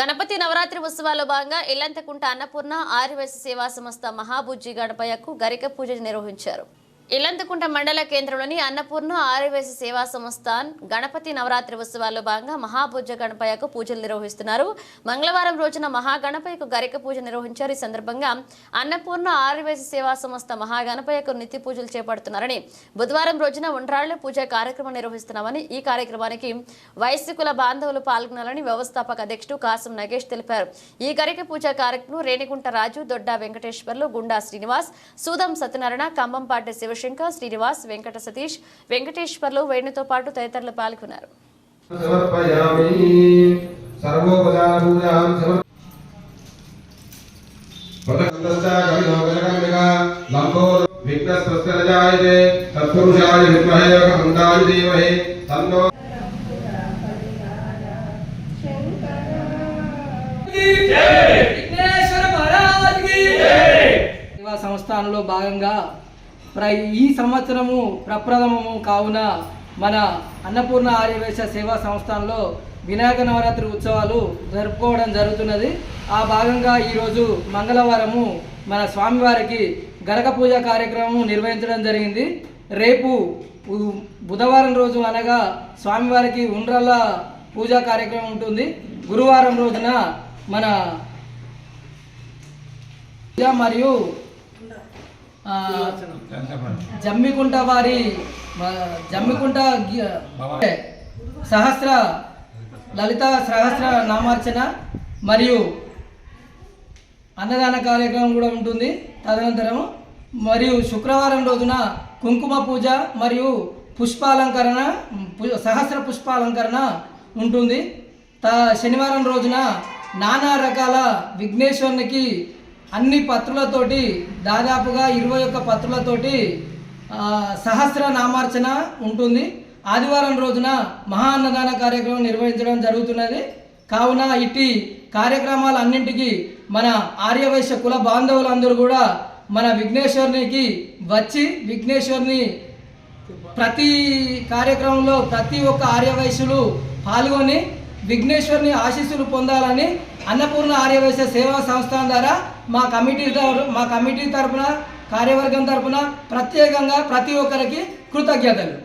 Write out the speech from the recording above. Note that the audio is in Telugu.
గణపతి నవరాత్రి ఉత్సవాల్లో భాగంగా ఇల్లంతకుంట అన్నపూర్ణ ఆర్యవైశ్య సేవా సంస్థ మహాబుజ్జి గణపయ్యకు గరిక పూజ నిర్వహించారు. ఇల్లంతకుంట మండల కేంద్రంలోని అన్నపూర్ణ ఆర్యవైశ్య సేవా సంస్థ గణపతి నవరాత్రి ఉత్సవాల్లో భాగంగా మహాబుజ్జ గణపయ్యకు పూజలు నిర్వహిస్తున్నారు. మంగళవారం రోజున మహాగణపయ్యకు గరిక పూజ నిర్వహించారు. ఈ సందర్భంగా అన్నపూర్ణ ఆర్యవైశ్య సేవా సంస్థ మహాగణపయ్యకు నిత్య పూజలు చేపడుతున్నారని, బుధవారం రోజున ఉండ్రాళ్ల పూజ కార్యక్రమం నిర్వహిస్తున్నామని, ఈ కార్యక్రమానికి వైశ్యకుల బాంధవులు పాల్గొనాలని వ్యవస్థాపక అధ్యక్షుడు కాసం నగేష్ తెలిపారు. ఈ గరిక పూజ కార్యక్రమం రేణిగుంట రాజు, దొడ్డ వెంకటేశ్వర్లు, గుండా శ్రీనివాస్, సూదం సత్యనారాయణ, కంబంపాటి శివశంకర్, శ్రీనివాస్, వెంకట సతీష్, వెంకటేశ్వర్లు, వేణుతో పాటు తదితరులు పాల్గొన్నారు. సంస్థానంలో భాగంగా ఈ సంవత్సరము ప్రప్రథమము కావున మన అన్నపూర్ణ ఆర్యవైశ్య సేవా సంస్థానంలో వినాయక నవరాత్రి ఉత్సవాలు జరుపుకోవడం జరుగుతున్నది. ఆ భాగంగా ఈరోజు మంగళవారము మన స్వామివారికి గరక పూజ కార్యక్రమం నిర్వహించడం జరిగింది. రేపు బుధవారం రోజు అనగా స్వామివారికి ఉండ్రాళ్ళ పూజా కార్యక్రమం ఉంటుంది. గురువారం రోజున మన మరియు జమ్మికుంట వారి జమ్మికుంట సహస్ర లలిత సహస్ర నామార్చన మరియు అన్నదాన కార్యక్రమం కూడా ఉంటుంది. తదనంతరం మరియు శుక్రవారం రోజున కుంకుమ పూజ మరియు పుష్పాలంకరణ సహస్ర పుష్పాలంకరణ ఉంటుంది. శనివారం రోజున నానా రకాల విఘ్నేశ్వరునికి అన్ని పత్రులతోటి దాదాపుగా 21 పత్రులతోటి సహస్ర నామార్చన ఉంటుంది. ఆదివారం రోజున మహా అన్నదాన కార్యక్రమం నిర్వహించడం జరుగుతున్నది. కావున ఇట్టి కార్యక్రమాలన్నింటికి మన ఆర్యవైశ్య కుల బాంధవులందరూ కూడా మన విఘ్నేశ్వరునికి వచ్చి విఘ్నేశ్వరుని ప్రతి కార్యక్రమంలో ప్రతి ఒక్క ఆర్యవైశ్యులు పాల్గొని విఘ్నేశ్వరుని ఆశీస్సులు పొందాలని అన్నపూర్ణ ఆర్యవైశ్య సేవా సంస్థానం ద్వారా మా కమిటీ తరపున కార్యవర్గం తరపున ప్రత్యేకంగా ప్రతి ఒక్కరికి కృతజ్ఞతలు.